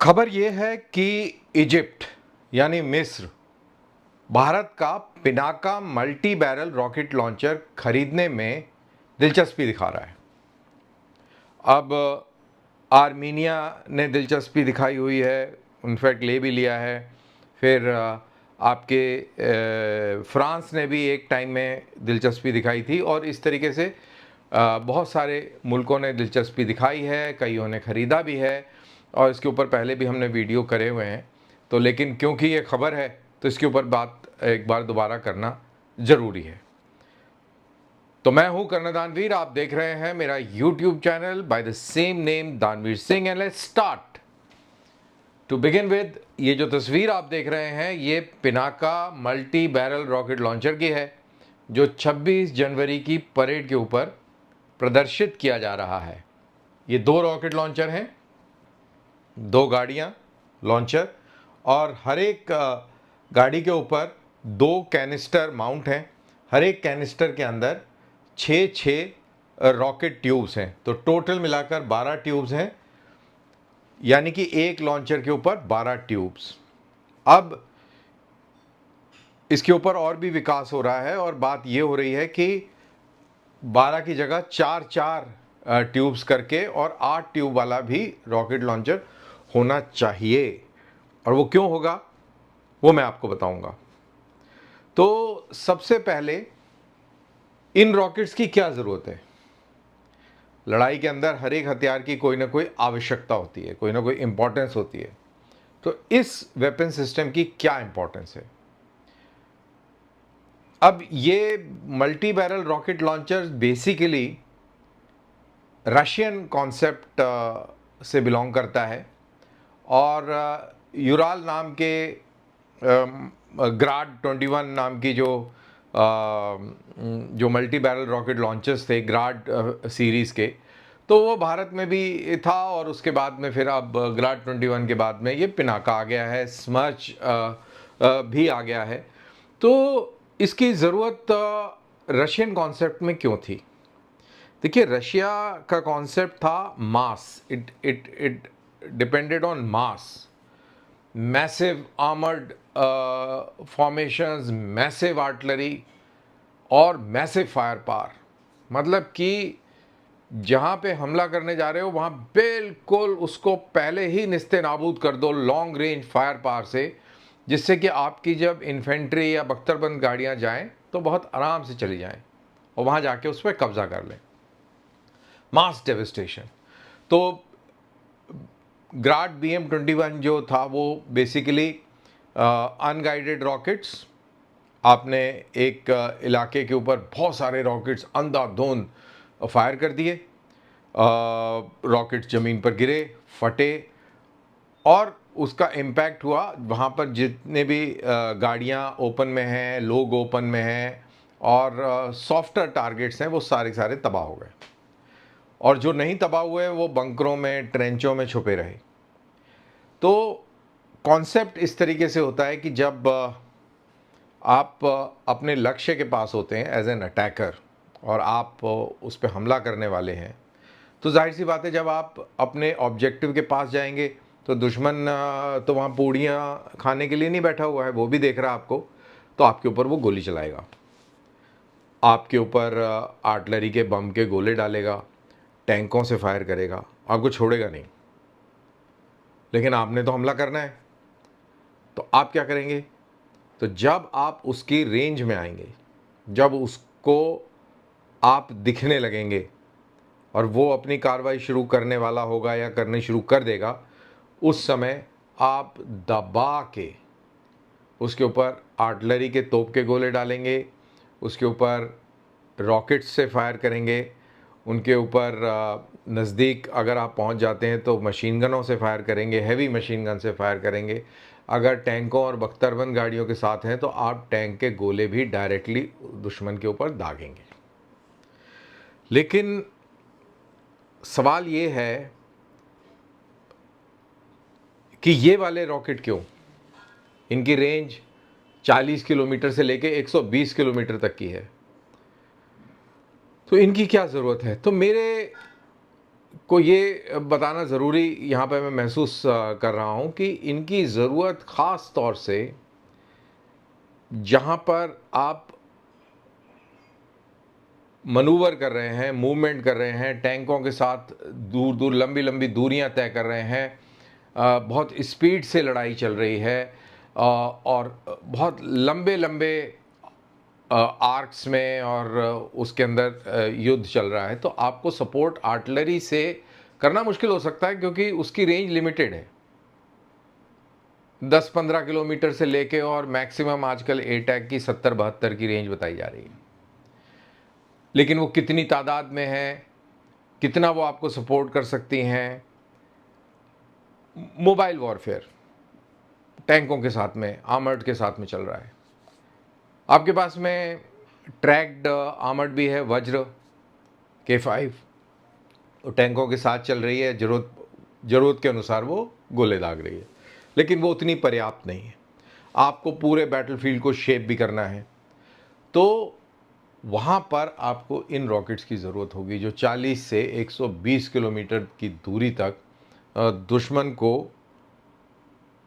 खबर यह है कि इजिप्ट यानी मिस्र भारत का Pinaka multi barrel rocket launcher खरीदने में दिलचस्पी दिखा रहा है। अब आर्मीनिया ने दिलचस्पी दिखाई हुई है, इनफैक्ट ले भी लिया है। फिर आपके फ्रांस ने भी एक टाइम में दिलचस्पी दिखाई थी और इस तरीके से बहुत सारे मुल्कों ने दिलचस्पी दिखाई है, कईयों ने ख़रीदा भी है और इसके ऊपर पहले भी हमने वीडियो करे हुए हैं। तो लेकिन क्योंकि ये खबर है तो इसके ऊपर बात एक बार दोबारा करना ज़रूरी है। तो मैं हूं कर्नल दानवीर, आप देख रहे हैं मेरा YouTube channel by the same name Danveer Singh and let's start. To begin with, ये जो तस्वीर आप देख रहे हैं ये Pinaka multi barrel rocket launcher की है जो 26 जनवरी की परेड के ऊपर प्रदर्शित किया जा रहा है। ये दो रॉकेट लॉन्चर हैं, दो गाड़ियां लॉन्चर, और हर एक गाड़ी के ऊपर दो कैनिस्टर माउंट हैं। हर एक कैनिस्टर के अंदर 6 रॉकेट ट्यूब्स हैं, तो टोटल मिलाकर 12 ट्यूब्स हैं, यानी कि एक लॉन्चर के ऊपर 12 ट्यूब्स। अब इसके ऊपर और भी विकास हो रहा है और बात यह हो रही है कि 12 की जगह 4 ट्यूब्स करके और 8 ट्यूब वाला भी रॉकेट लॉन्चर होना चाहिए। और वो क्यों होगा वो मैं आपको बताऊंगा। तो सबसे पहले इन रॉकेट्स की क्या ज़रूरत है। लड़ाई के अंदर हर एक हथियार की कोई ना कोई आवश्यकता होती है, कोई ना कोई इंपॉर्टेंस होती है। तो इस वेपन सिस्टम की क्या इंपॉर्टेंस है। अब ये multi barrel rocket launcher basically Russian concept से बिलोंग करता है और यूराल नाम के ग्राड 21 नाम की जो मल्टी बैरल रॉकेट लॉन्चर्स थे ग्राड सीरीज़ के, तो वो भारत में भी था और उसके बाद में फिर अब ग्राड 21 के बाद में ये पिनाका आ गया है, स्मर्च भी आ गया है। तो इसकी ज़रूरत रशियन कॉन्सेप्ट में क्यों थी। देखिए, रशिया का कॉन्सेप्ट था mass, it depended on mass, massive armoured formations, massive artillery और मैसिव फायर पावर। मतलब कि जहाँ पे हमला करने जा रहे हो वहाँ बिल्कुल उसको पहले ही निस्ते नाबूद कर दो लॉन्ग रेंज फायर पावर से, जिससे कि आपकी जब इन्फेंट्री या बख्तरबंद गाड़ियाँ जाएं तो बहुत आराम से चली जाएं और वहाँ जाके उस पर कब्जा कर लें। मास डेविस्टेशन। तो ग्राड BM-21 जो था वो बेसिकली अनगाइडेड रॉकेट्स, आपने एक इलाके के ऊपर बहुत सारे रॉकेट्स अंधाधुंध फायर कर दिए, रॉकेट्स ज़मीन पर गिरे, फटे और उसका इम्पैक्ट हुआ वहाँ पर जितने भी गाड़ियाँ ओपन में हैं, लोग ओपन में हैं और सॉफ्टर टारगेट्स हैं, वो सारे तबाह हो गए। और जो नहीं तबाह हुए वो बंकरों में, ट्रेंचों में छुपे रहे। तो कॉन्सेप्ट इस तरीके से होता है कि जब आप अपने लक्ष्य के पास होते हैं एज एन अटैकर और आप उस पर हमला करने वाले हैं, तो जाहिर सी बात है जब आप अपने ऑब्जेक्टिव के पास जाएंगे तो दुश्मन तो वहाँ पूड़ियाँ खाने के लिए नहीं बैठा हुआ है, वो भी देख रहा है आपको, तो आपके ऊपर वो गोली चलाएगा, आपके ऊपर आर्टिलरी के बम के गोले डालेगा, टैंकों से फायर करेगा, आपको छोड़ेगा नहीं। लेकिन आपने तो हमला करना है, तो आप क्या करेंगे। तो जब आप उसकी रेंज में आएंगे, जब उसको आप दिखने लगेंगे और वो अपनी कार्रवाई शुरू करने वाला होगा या करनी शुरू कर देगा, उस समय आप दबा के उसके ऊपर आर्टिलरी के तोप के गोले डालेंगे, उसके ऊपर रॉकेट्स से फायर करेंगे, उनके ऊपर नज़दीक अगर आप पहुंच जाते हैं तो मशीन गनों से फायर करेंगे, हैवी मशीन गन से फायर करेंगे। अगर टैंकों और बख्तरबंद गाड़ियों के साथ हैं तो आप टैंक के गोले भी डायरेक्टली दुश्मन के ऊपर दागेंगे। लेकिन सवाल ये है कि ये वाले रॉकेट क्यों, इनकी रेंज 40 किलोमीटर से लेके 120 किलोमीटर तक की है, तो इनकी क्या ज़रूरत है। तो मेरे को ये बताना ज़रूरी यहाँ पे मैं महसूस कर रहा हूँ कि इनकी ज़रूरत ख़ास तौर से जहाँ पर आप मनूवर कर रहे हैं, मूवमेंट कर रहे हैं, टैंकों के साथ दूर-दूर, लंबी-लंबी दूरियां तय कर रहे हैं, बहुत स्पीड से लड़ाई चल रही है, और बहुत लंबे-लंबे आर्क्स में और उसके अंदर युद्ध चल रहा है, तो आपको सपोर्ट आर्टिलरी से करना मुश्किल हो सकता है क्योंकि उसकी रेंज लिमिटेड है। 10-15 किलोमीटर से लेके और मैक्सिमम आजकल एटैक की 70-72 की रेंज बताई जा रही है। लेकिन वो कितनी तादाद में है, कितना वो आपको सपोर्ट कर सकती हैं। मोबाइल वॉरफेयर टैंकों के साथ में, आर्मर्ड के साथ में चल रहा है। आपके पास में ट्रैक्ड आर्मर्ड भी है, वज्र K5, तो टैंकों के साथ चल रही है, ज़रूरत के अनुसार वो गोले दाग रही है, लेकिन वो उतनी पर्याप्त नहीं है। आपको पूरे बैटलफील्ड को शेप भी करना है, तो वहाँ पर आपको इन रॉकेट्स की ज़रूरत होगी जो 40 से 120 किलोमीटर की दूरी तक दुश्मन को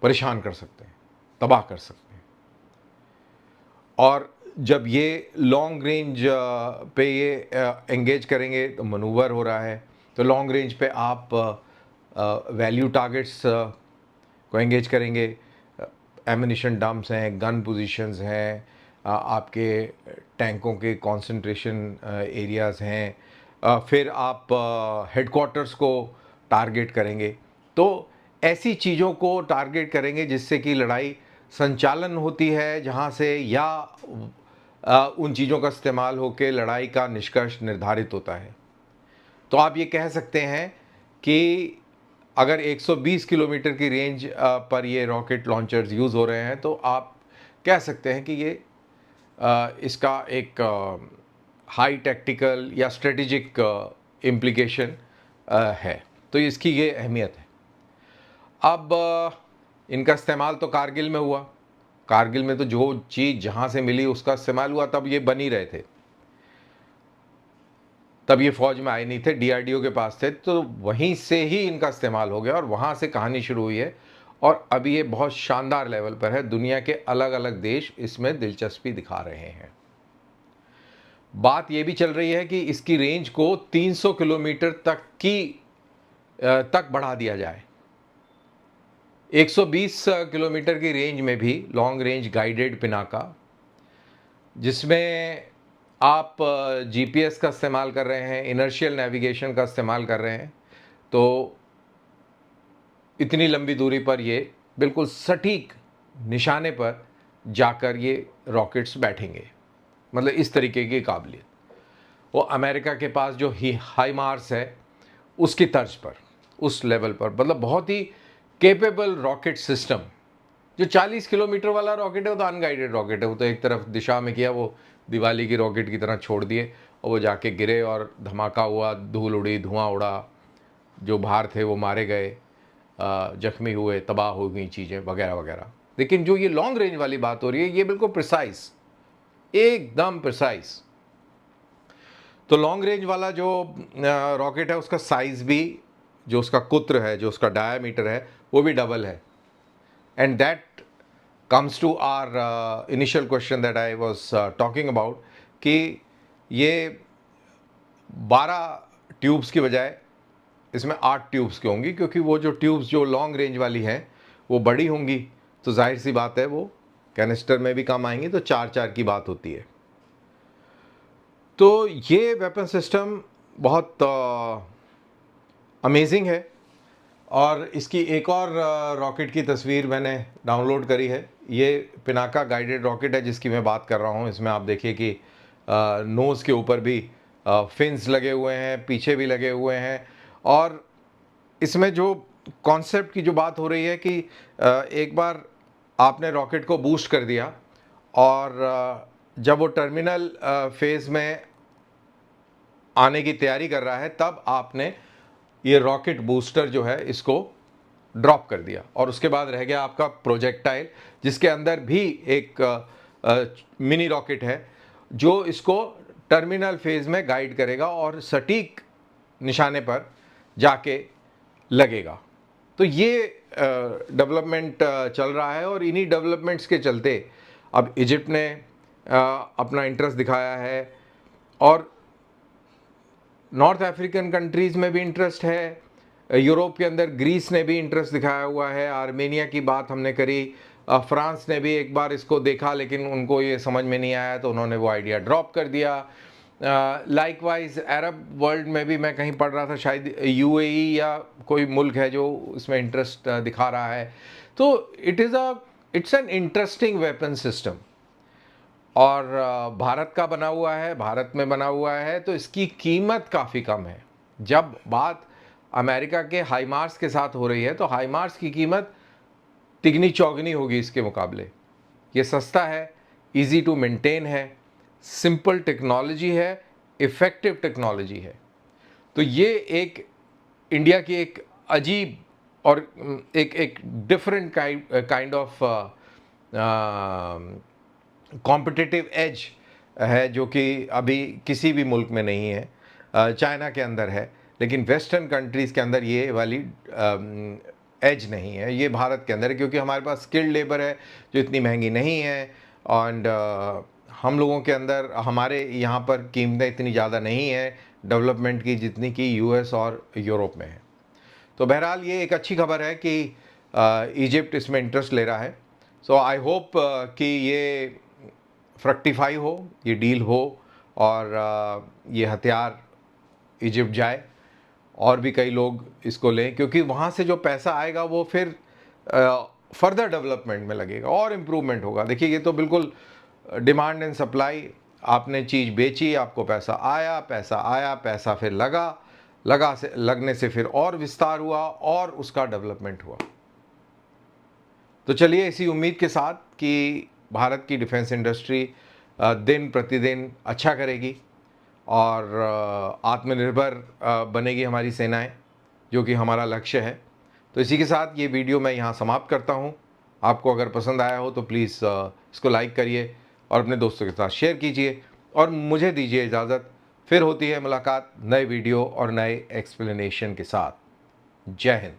परेशान कर सकते हैं, तबाह कर सकते हैं। और जब ये लॉन्ग रेंज पे ये एंगेज करेंगे तो मनूवर हो रहा है, तो लॉन्ग रेंज पे आप वैल्यू टारगेट्स को एंगेज करेंगे। एमिनिशन डंप्स हैं, गन पोजीशंस हैं, आपके टैंकों के कंसंट्रेशन एरियाज़ हैं, फिर आप हेडक्वार्टर्स को टारगेट करेंगे। तो ऐसी चीज़ों को टारगेट करेंगे जिससे कि लड़ाई संचालन होती है, जहाँ से या उन चीज़ों का इस्तेमाल होकर लड़ाई का निष्कर्ष निर्धारित होता है। तो आप ये कह सकते हैं कि अगर 120 किलोमीटर की रेंज पर ये रॉकेट लॉन्चर्स यूज़ हो रहे हैं, तो आप कह सकते हैं कि ये इसका एक हाई टैक्टिकल या स्ट्रेटेजिक इम्प्लीकेशन है। तो इसकी ये अहमियत है। अब इनका इस्तेमाल तो कारगिल में हुआ। कारगिल में तो जो चीज़ जहाँ से मिली उसका इस्तेमाल हुआ, तब ये बन ही रहे थे, तब ये फौज में आए नहीं थे, DRDO के पास थे, तो वहीं से ही इनका इस्तेमाल हो गया और वहाँ से कहानी शुरू हुई है। और अभी ये बहुत शानदार लेवल पर है, दुनिया के अलग अलग देश इसमें दिलचस्पी दिखा रहे हैं। बात ये भी चल रही है कि इसकी रेंज को 300 किलोमीटर तक बढ़ा दिया जाए। 120 किलोमीटर की रेंज में भी लॉन्ग रेंज गाइडेड पिनाका, जिसमें आप GPS का इस्तेमाल कर रहे हैं, इनर्शियल नेविगेशन का इस्तेमाल कर रहे हैं, तो इतनी लंबी दूरी पर ये बिल्कुल सटीक निशाने पर जाकर ये रॉकेट्स बैठेंगे। मतलब इस तरीके की काबिलियत वो अमेरिका के पास जो हाइमार्स है उसकी तर्ज पर, उस लेवल पर, मतलब बहुत ही केपेबल रॉकेट सिस्टम। जो 40 किलोमीटर वाला रॉकेट है वो तो अनगाइडेड रॉकेट है, वो तो एक तरफ दिशा में किया, वो दिवाली की रॉकेट की तरह छोड़ दिए और वो जाके गिरे और धमाका हुआ, धूल उड़ी, धुआं उड़ा, जो बाहर थे वो मारे गए, जख्मी हुए, तबाह हो गई चीज़ें वगैरह वगैरह। लेकिन जो ये लॉन्ग रेंज वाली बात हो रही है, ये बिल्कुल प्रिसाइज, एकदम प्रिसाइज। तो लॉन्ग रेंज वाला जो रॉकेट है उसका साइज़ भी, जो उसका कुत्र है, जो उसका डायामीटर है, वो भी डबल है। And that comes to our initial question that I was talking about, कि ये 12 ट्यूब्स की बजाय इसमें 8 ट्यूब्स की होंगी, क्योंकि वो जो ट्यूब्स जो लॉन्ग रेंज वाली हैं वो बड़ी होंगी, तो जाहिर सी बात है वो कैनिस्टर में भी काम आएंगी, तो 4-4 की बात होती है। तो ये वेपन सिस्टम बहुत अमेजिंग है। और इसकी एक और रॉकेट की तस्वीर मैंने डाउनलोड करी है। ये पिनाका गाइडेड रॉकेट है जिसकी मैं बात कर रहा हूँ। इसमें आप देखिए कि नोज़ के ऊपर भी फिन्स लगे हुए हैं, पीछे भी लगे हुए हैं। और इसमें जो कॉन्सेप्ट की जो बात हो रही है कि एक बार आपने रॉकेट को बूस्ट कर दिया और जब वो टर्मिनल फेज़ में आने की तैयारी कर रहा है, तब आपने ये रॉकेट बूस्टर जो है इसको ड्रॉप कर दिया और उसके बाद रह गया आपका प्रोजेक्टाइल, जिसके अंदर भी एक मिनी रॉकेट है जो इसको टर्मिनल फेज में गाइड करेगा और सटीक निशाने पर जाके लगेगा। तो ये डेवलपमेंट चल रहा है और इन्हीं डेवलपमेंट्स के चलते अब इजिप्ट ने अपना इंटरेस्ट दिखाया है और नॉर्थ अफ्रीकन कंट्रीज़ में भी इंटरेस्ट है, यूरोप के अंदर ग्रीस ने भी इंटरेस्ट दिखाया हुआ है, आर्मेनिया की बात हमने करी, फ्रांस ने भी एक बार इसको देखा लेकिन उनको ये समझ में नहीं आया तो उन्होंने वो आइडिया ड्रॉप कर दिया। लाइकवाइज अरब वर्ल्ड में भी मैं कहीं पढ़ रहा था, शायद यूएई या कोई मुल्क है जो इसमें इंटरेस्ट दिखा रहा है। तो it's an interesting weapon system और भारत का बना हुआ है, भारत में बना हुआ है, तो इसकी कीमत काफ़ी कम है। जब बात अमेरिका के हाईमार्स के साथ हो रही है तो हाईमार्स की कीमत तिगनी चौगनी होगी इसके मुकाबले। ये सस्ता है, इजी टू मेंटेन है, सिंपल टेक्नोलॉजी है, इफ़ेक्टिव टेक्नोलॉजी है। तो ये एक इंडिया की एक अजीब और एक different kind of competitive as है जो कि अभी किसी भी मुल्क में नहीं है। चाइना के अंदर है लेकिन वेस्टर्न कंट्रीज़ के अंदर ये वाली एज नहीं है, ये भारत के अंदर है क्योंकि हमारे पास स्किल्ड लेबर है जो इतनी महंगी नहीं है एंड हम लोगों के अंदर हमारे यहाँ पर कीमतें इतनी ज़्यादा नहीं है डेवलपमेंट की जितनी कि यूएस और यूरोप में है। तो बहरहाल ये एक अच्छी खबर है कि इजिप्ट इसमें इंटरेस्ट ले रहा है। सो आई होप कि ये फ्रक्टिफाई हो, ये डील हो और ये हथियार इजिप्ट जाए और भी कई लोग इसको लें क्योंकि वहाँ से जो पैसा आएगा वो फिर फर्दर डेवलपमेंट में लगेगा और इम्प्रूवमेंट होगा। देखिए ये तो बिल्कुल डिमांड एंड सप्लाई, आपने चीज़ बेची, आपको पैसा आया, पैसा फिर लगने से फिर और विस्तार हुआ और उसका डेवलपमेंट हुआ। तो चलिए इसी उम्मीद के साथ कि भारत की डिफेंस इंडस्ट्री दिन प्रतिदिन अच्छा करेगी और आत्मनिर्भर बनेगी हमारी सेनाएं, जो कि हमारा लक्ष्य है। तो इसी के साथ ये वीडियो मैं यहाँ समाप्त करता हूँ। आपको अगर पसंद आया हो तो प्लीज़ इसको लाइक करिए और अपने दोस्तों के साथ शेयर कीजिए और मुझे दीजिए इजाज़त। फिर होती है मुलाकात नए वीडियो और नए एक्सप्लेनेशन के साथ। जय हिंद।